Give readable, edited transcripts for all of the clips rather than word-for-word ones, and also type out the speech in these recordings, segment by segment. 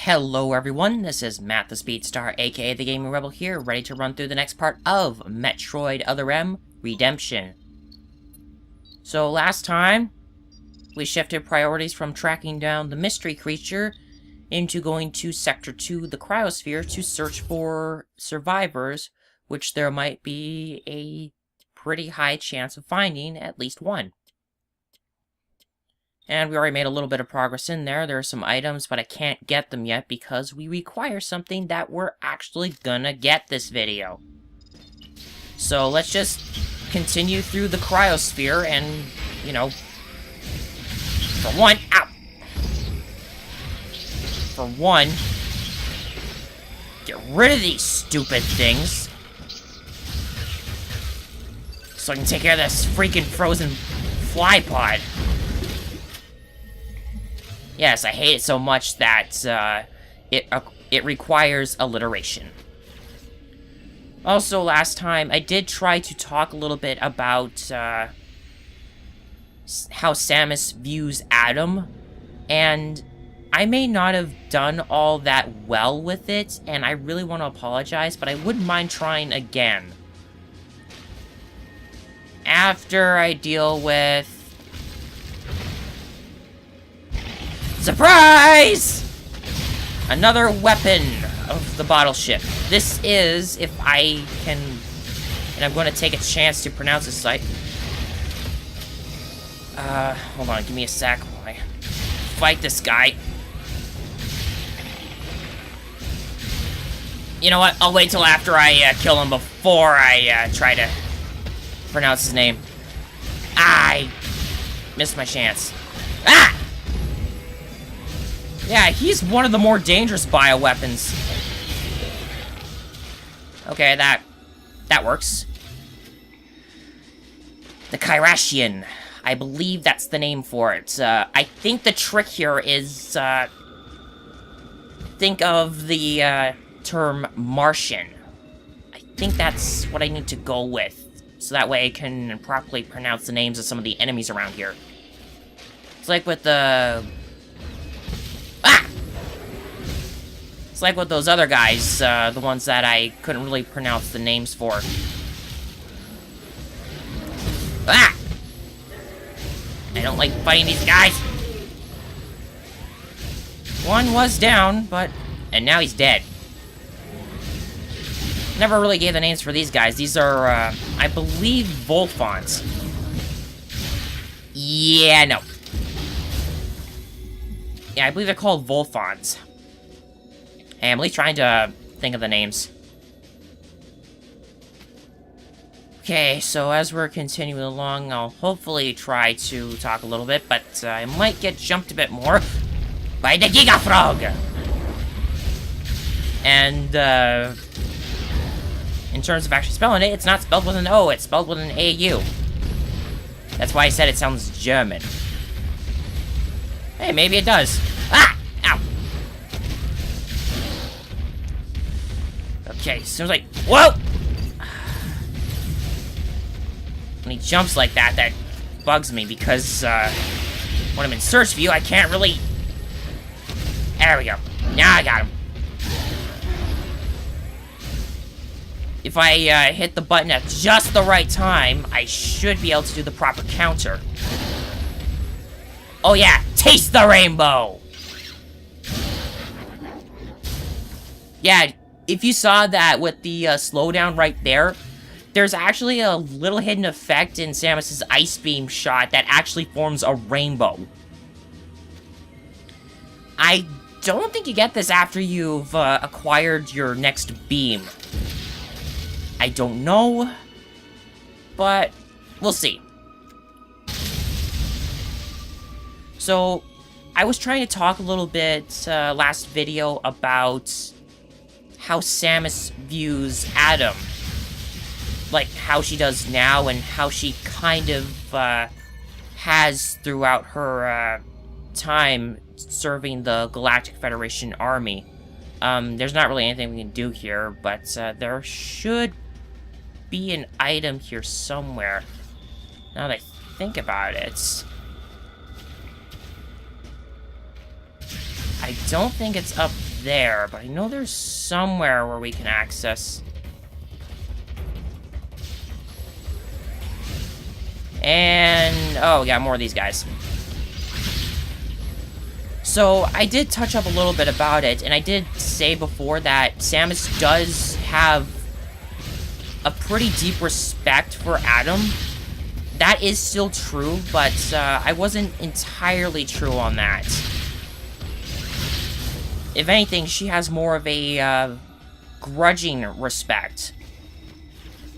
Hello everyone, this is Matt the Speedstar, aka the Gaming Rebel here, ready to run through the next part of Metroid Other M Redemption. So last time, we shifted priorities from tracking down the mystery creature into going to Sector 2, the cryosphere, to search for survivors, which there might be a pretty high chance of finding at least one. And we already made a little bit of progress in there. There are some items, but I can't get them yet because we require something that we're actually gonna get this video. So let's just continue through the cryosphere and, you know, for one, get rid of these stupid things. So I can take care of this freaking frozen fly pod. Yes, I hate it so much that it requires alliteration. Also, last time, I did try to talk a little bit about how Samus views Adam, and I may not have done all that well with it, and I really want to apologize, but I wouldn't mind trying again. After I deal with... Surprise! Another weapon of the bottle ship. This is, if I can... And I'm going to take a chance to pronounce this site. Hold on, give me a sec while I fight this guy. You know what? I'll wait till after I kill him before I try to pronounce his name. I missed my chance. Ah! Yeah, he's one of the more dangerous bioweapons. Okay, that works. The Chirashian. I believe that's the name for it. I think the trick here is, think of the, term Martian. I think that's what I need to go with. So that way I can properly pronounce the names of some of the enemies around here. It's like with the... It's like with those other guys, the ones that I couldn't really pronounce the names for. Ah! I don't like fighting these guys. One was down, and now he's dead. Never really gave the names for these guys. These are, I believe, Volfons. Yeah, no. Yeah, I believe they're called Volfons. Hey, I'm at least trying to think of the names. Okay, so as we're continuing along, I'll hopefully try to talk a little bit, but I might get jumped a bit more by the Giga Frog! And, in terms of actually spelling it, it's not spelled with an O, it's spelled with an A-U. That's why I said it sounds German. Hey, maybe it does. Ah! Ow! Okay, seems like... Whoa! When he jumps like that, that bugs me because, when I'm in search view, I can't really... There we go. Now I got him. If I, hit the button at just the right time, I should be able to do the proper counter. Oh yeah, taste the rainbow! Yeah, if you saw that with the slowdown right there, there's actually a little hidden effect in Samus's ice beam shot that actually forms a rainbow. I don't think you get this after you've acquired your next beam. I don't know, but we'll see. So, I was trying to talk a little bit last video about how Samus views Adam. Like, how she does now and how she kind of has throughout her time serving the Galactic Federation Army. There's not really anything we can do here, but there should be an item here somewhere. Now that I think about it... I don't think it's up there, but I know there's somewhere where we can access. And, oh, we got more of these guys. So, I did touch up a little bit about it, and I did say before that Samus does have a pretty deep respect for Adam. That is still true, but I wasn't entirely true on that. If anything, she has more of a grudging respect.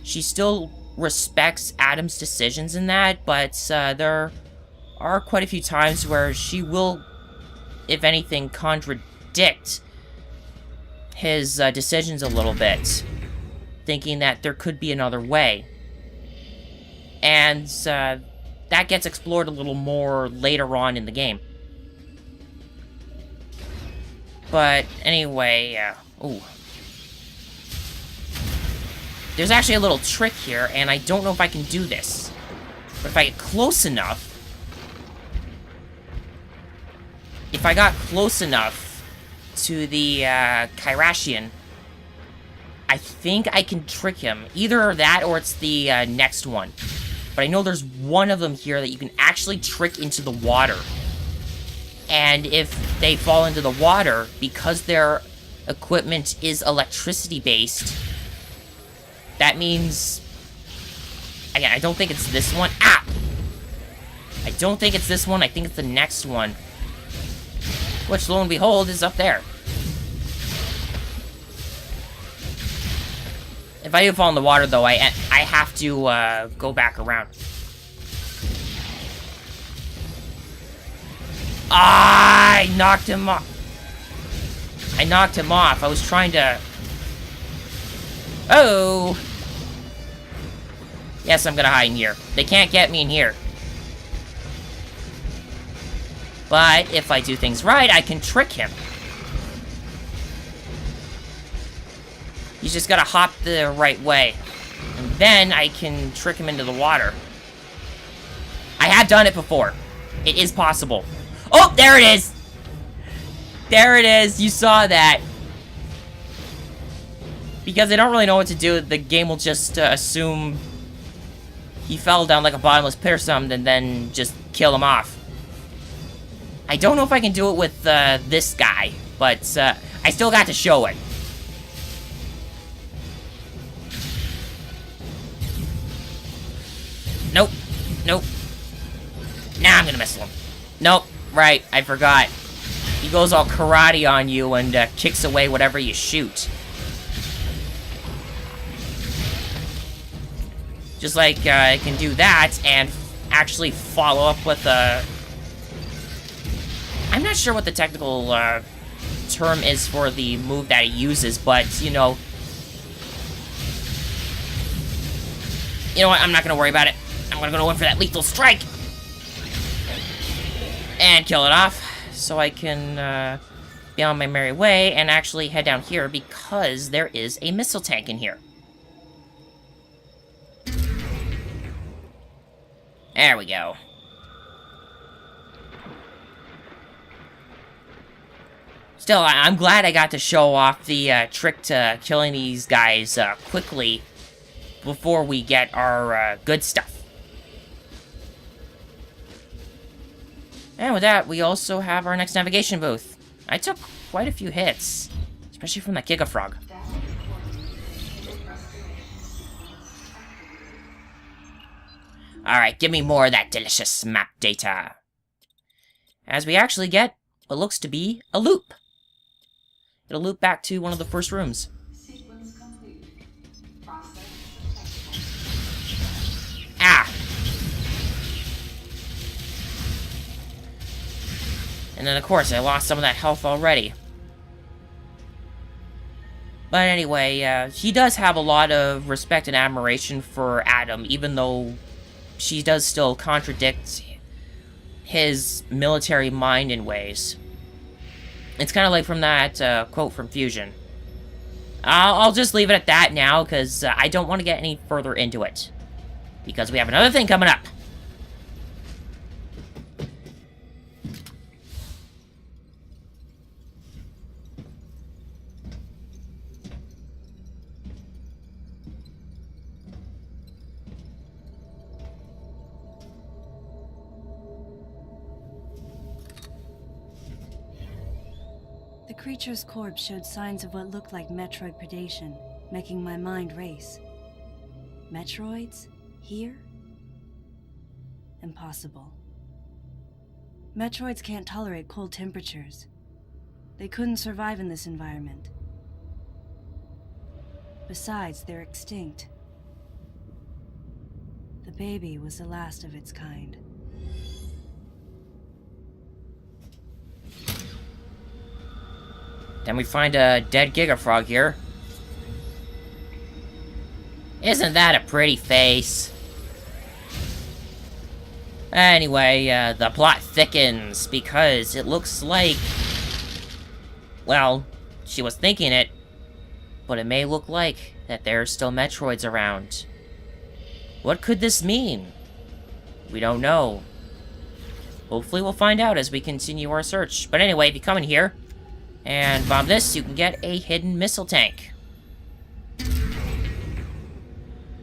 She still respects Adam's decisions in that, but there are quite a few times where she will, if anything, contradict his decisions a little bit, thinking that there could be another way. And that gets explored a little more later on in the game. But anyway, ooh. There's actually a little trick here, and I don't know if I can do this. But if I get close enough... If I got close enough to the Kairashian, I think I can trick him. Either that or it's the next one. But I know there's one of them here that you can actually trick into the water. And if they fall into the water, because their equipment is electricity-based, that means... Again, I don't think it's this one. Ah! I don't think it's this one. I think it's the next one. Which, lo and behold, is up there. If I do fall in the water, though, I have to go back around. Ah, I knocked him off. I knocked him off. I was trying to... Oh! Yes, I'm gonna hide in here. They can't get me in here. But if I do things right, I can trick him. He's just gotta hop the right way. And then I can trick him into the water. I have done it before. It is possible. Oh, there it is! There it is, you saw that. Because they don't really know what to do, the game will just assume he fell down like a bottomless pit or something and then just kill him off. I don't know if I can do it with this guy, but I still got to show it. Nope. Nope. Now I'm gonna mess with him. Nope. Right, I forgot. He goes all karate on you and kicks away whatever you shoot. Just like I can do that and actually follow up with a... I'm not sure what the technical term is for the move that he uses, but, you know... You know what, I'm not gonna worry about it. I'm gonna go in for that lethal strike! And kill it off, so I can be on my merry way and actually head down here because there is a missile tank in here. There we go. Still, I'm glad I got to show off the trick to killing these guys quickly before we get our good stuff. And with that, we also have our next navigation booth. I took quite a few hits, especially from that Giga Frog. Alright, give me more of that delicious map data. As we actually get what looks to be a loop. It'll loop back to one of the first rooms. Ah! And then, of course, I lost some of that health already. But anyway, he does have a lot of respect and admiration for Adam, even though she does still contradict his military mind in ways. It's kind of like from that quote from Fusion. I'll just leave it at that now, because I don't want to get any further into it. Because we have another thing coming up. creature's corpse showed signs of what looked like Metroid predation, making my mind race. Metroids? Here? Impossible. Metroids can't tolerate cold temperatures. They couldn't survive in this environment. Besides, they're extinct. The baby was the last of its kind. Then we find a dead Giga Frog here. Isn't that a pretty face? Anyway, the plot thickens because it looks like... Well, she was thinking it, but it may look like that there are still Metroids around. What could this mean? We don't know. Hopefully we'll find out as we continue our search. But anyway, if you come in here and bomb this, you can get a hidden missile tank.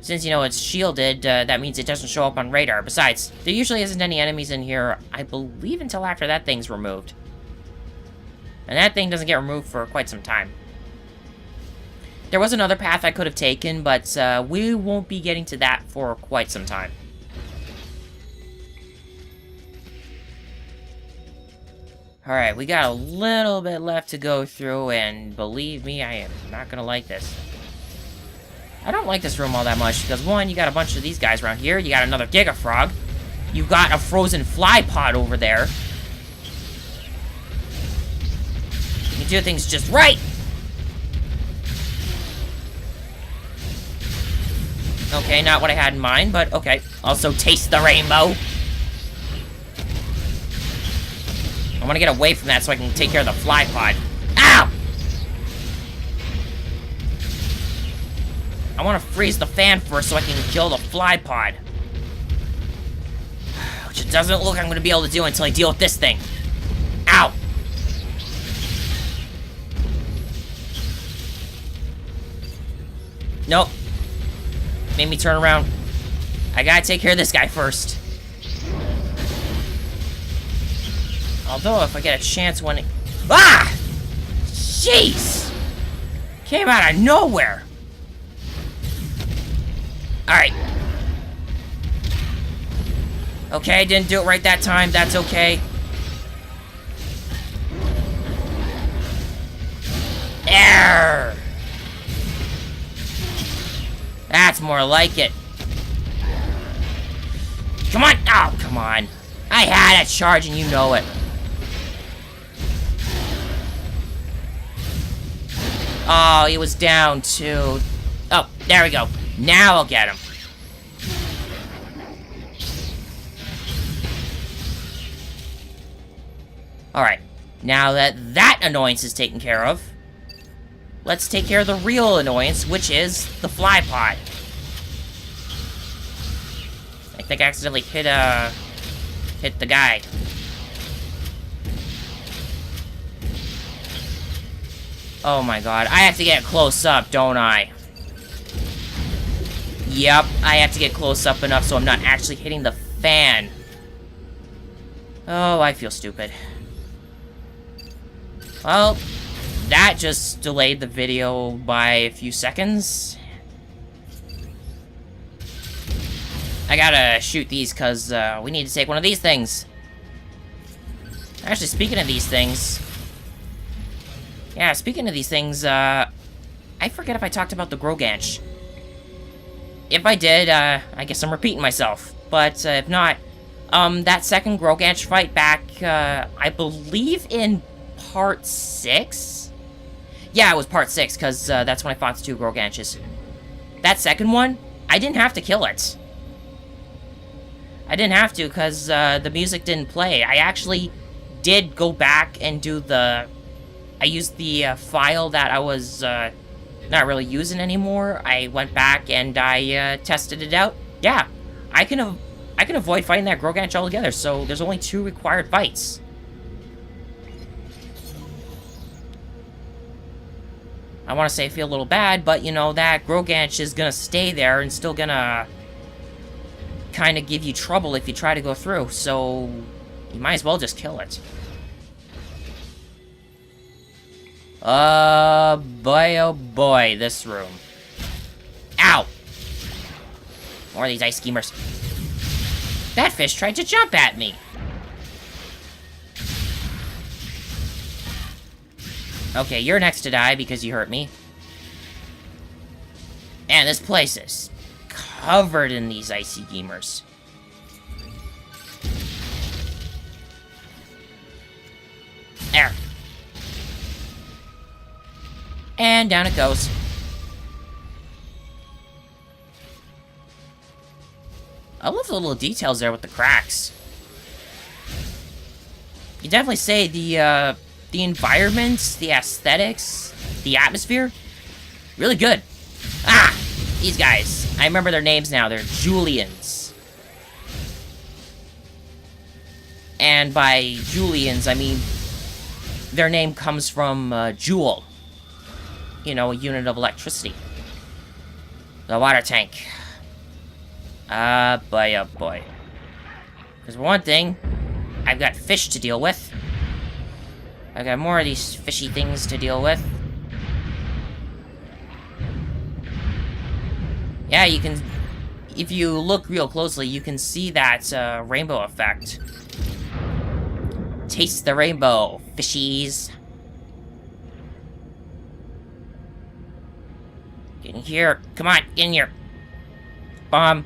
Since, you know, it's shielded, that means it doesn't show up on radar. Besides, there usually isn't any enemies in here, I believe, until after that thing's removed. And that thing doesn't get removed for quite some time. There was another path I could have taken, but we won't be getting to that for quite some time. Alright, we got a little bit left to go through, and believe me, I am not gonna like this. I don't like this room all that much, because one, you got a bunch of these guys around here, you got another Giga Frog, you got a frozen fly pod over there. You do things just right! Okay, not what I had in mind, but okay. Also, taste the rainbow. I want to get away from that so I can take care of the fly pod. Ow! I want to freeze the fan first so I can kill the fly pod. Which it doesn't look like I'm going to be able to do until I deal with this thing. Ow! Nope. Made me turn around. I gotta take care of this guy first. Although, if I get a chance when it... Ah! Jeez! Came out of nowhere! Alright. Okay, didn't do it right that time. That's okay. Err! That's more like it. Come on! Oh, come on. I had a charge and you know it. Oh, he was down too. Oh, there we go. Now I'll get him. Alright. Now that that annoyance is taken care of, let's take care of the real annoyance, which is the fly pod. I think I accidentally hit the guy. Oh my god, I have to get close up, don't I? Yep, I have to get close up enough so I'm not actually hitting the fan. Oh, I feel stupid. Well, that just delayed the video by a few seconds. I gotta shoot these because we need to take one of these things. Actually, speaking of these things... Yeah, speaking of these things, I forget if I talked about the Groganch. If I did, I guess I'm repeating myself. But if not, that second Groganch fight back, I believe in part 6? Yeah, it was part 6, because that's when I fought the 2 Groganches. That second one, I didn't have to kill it. I didn't have to, because the music didn't play. I actually did go back and do the... I used the file that I was not really using anymore. I went back and I tested it out. Yeah, I can avoid fighting that Groganch altogether, so there's only 2 required fights. I want to say I feel a little bad, but, you know, that Groganch is going to stay there and still going to kind of give you trouble if you try to go through, so you might as well just kill it. Boy, oh boy, this room. Ow! More of these ice schemers. That fish tried to jump at me. Okay, you're next to die because you hurt me. And this place is covered in these icy gamers. There. And down it goes. I love the little details there with the cracks. You definitely say the environments, the aesthetics, the atmosphere, really good. Ah! These guys. I remember their names now. They're Julians. And by Julians, I mean their name comes from joule. You know, a unit of electricity. The water tank. Ah, boy, oh boy. Because one thing, I've got fish to deal with. I've got more of these fishy things to deal with. Yeah, you can... If you look real closely, you can see that rainbow effect. Taste the rainbow, fishies. Get in here. Come on, get in here. Bomb.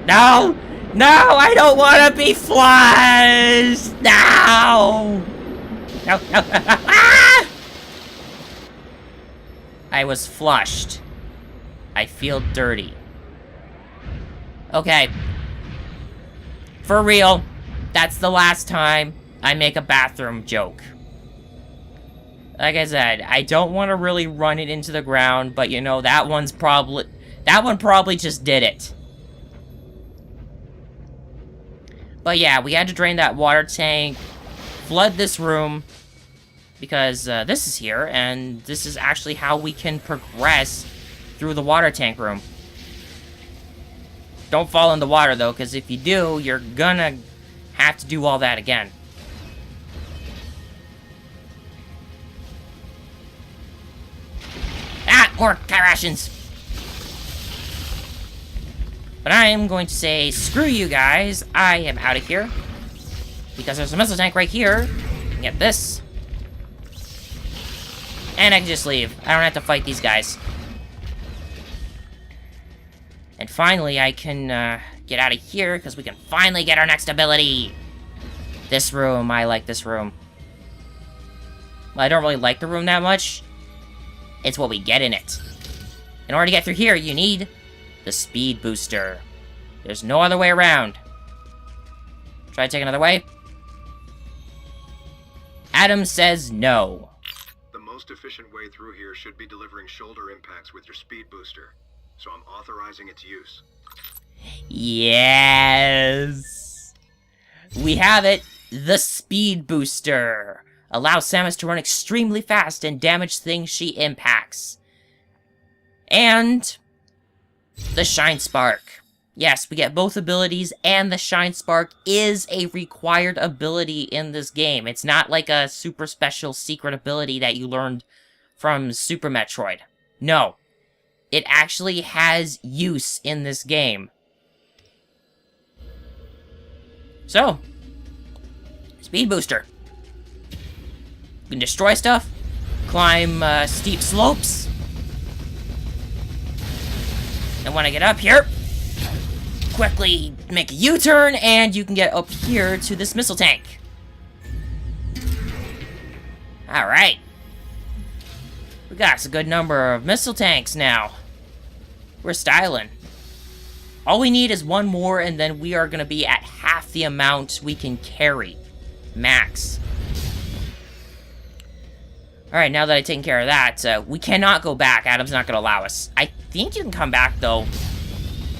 No! No, I don't want to be flushed! No! No, no. Ah! I was flushed. I feel dirty. Okay. For real, that's the last time I make a bathroom joke. Like I said, I don't want to really run it into the ground, but you know, that one probably just did it. But yeah, we had to drain that water tank, flood this room, because this is here, and this is actually how we can progress through the water tank room. Don't fall in the water, though, because if you do, you're gonna have to do all that again. Ah, more Kyrashins! But I am going to say, screw you guys, I am out of here. Because there's a missile tank right here. Get this. And I can just leave. I don't have to fight these guys. And finally, I can get out of here, because we can finally get our next ability. This room, I like this room. Well, I don't really like the room that much. It's what we get in it. In order to get through here, you need the speed booster. There's no other way around. Try to take another way. Adam says no. The most efficient way through here should be delivering shoulder impacts with your speed booster, so I'm authorizing its use. Yes! We have it! The speed booster! Allows Samus to run extremely fast and damage things she impacts. And the Shine Spark. Yes, we get both abilities, and the Shine Spark is a required ability in this game. It's not like a super special secret ability that you learned from Super Metroid. No. It actually has use in this game. So, speed booster. You can destroy stuff, climb steep slopes. And when I get up here, quickly make a U-turn, and you can get up here to this missile tank. Alright. We got a good number of missile tanks now. We're styling. All we need is one more, and then we are going to be at half the amount we can carry. Max. Alright, now that I've taken care of that, we cannot go back. Adam's not going to allow us. I think you can come back, though,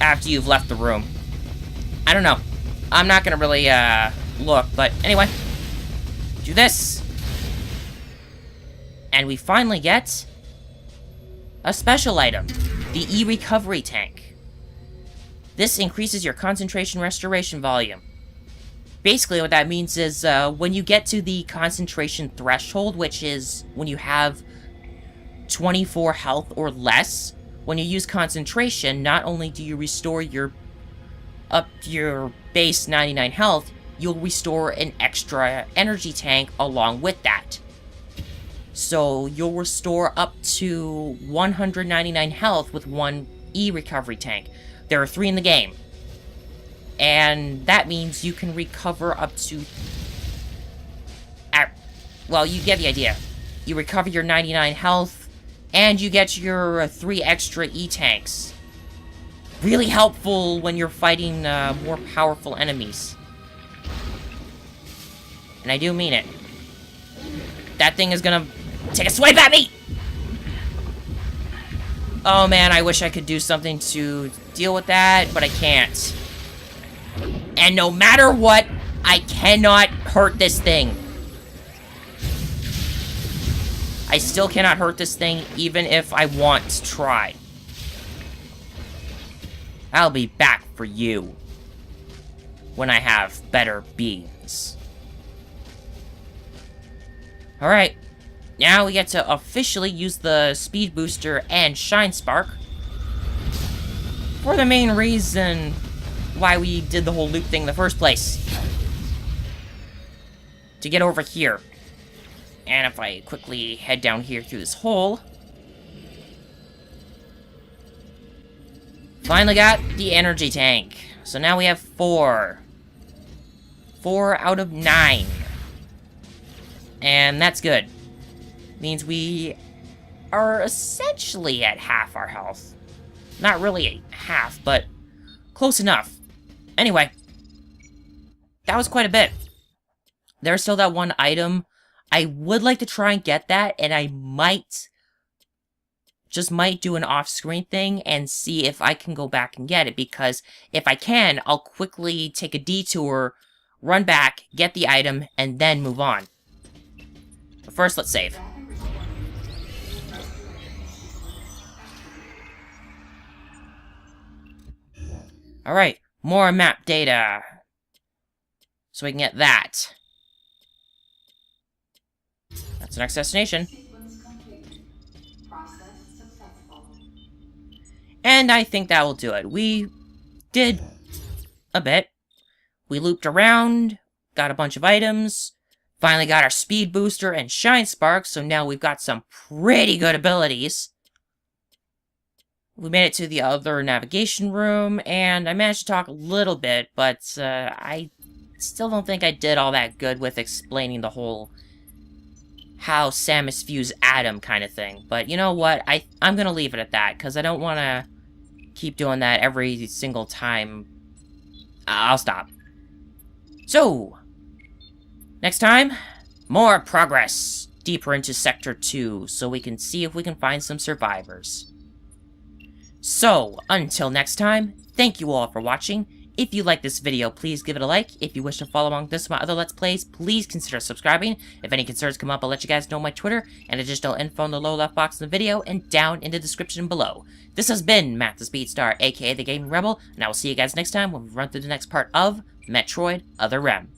after you've left the room. I don't know. I'm not going to really, look, but anyway. Do this. And we finally get a special item. The E-Recovery Tank. This increases your concentration restoration volume. Basically, what that means is when you get to the concentration threshold, which is when you have 24 health or less, when you use concentration, not only do you restore your base 99 health, you'll restore an extra energy tank along with that. So you'll restore up to 199 health with one E recovery tank. There are 3 in the game. And that means you can recover up to... well, you get the idea. You recover your 99 health, and you get your 3 extra E-tanks. Really helpful when you're fighting more powerful enemies. And I do mean it. That thing is gonna take a swipe at me! Oh man, I wish I could do something to deal with that, but I can't. And no matter what, I cannot hurt this thing. I still cannot hurt this thing, even if I want to try. I'll be back for you when I have better beans. Alright, now we get to officially use the speed booster and shine spark for the main reason why we did the whole loop thing in the first place. To get over here. And if I quickly head down here through this hole. Finally got the energy tank. So now we have 4. 4 out of 9. And that's good. Means we are essentially at half our health. Not really half, but close enough. Anyway, that was quite a bit. There's still that one item. I would like to try and get that, and I might do an off-screen thing and see if I can go back and get it, because if I can, I'll quickly take a detour, run back, get the item, and then move on. But first, let's save. Alright, more map data. So we can get that. That's the next destination. And I think that will do it. We did a bit. We looped around, got a bunch of items, finally got our speed booster and shine spark, so now we've got some pretty good abilities. We made it to the other navigation room, and I managed to talk a little bit, but I still don't think I did all that good with explaining the whole how Samus views Adam kind of thing. But you know what? I'm gonna leave it at that, because I don't want to keep doing that every single time. I'll stop. So, next time, more progress deeper into Sector 2, so we can see if we can find some survivors. So, until next time, thank you all for watching. If you like this video, please give it a like. If you wish to follow along this and my other Let's Plays, please consider subscribing. If any concerns come up, I'll let you guys know my Twitter and additional info in the lower left box of the video and down in the description below. This has been Matt the Speedstar, aka the Gaming Rebel, and I will see you guys next time when we run through the next part of Metroid Other Rem.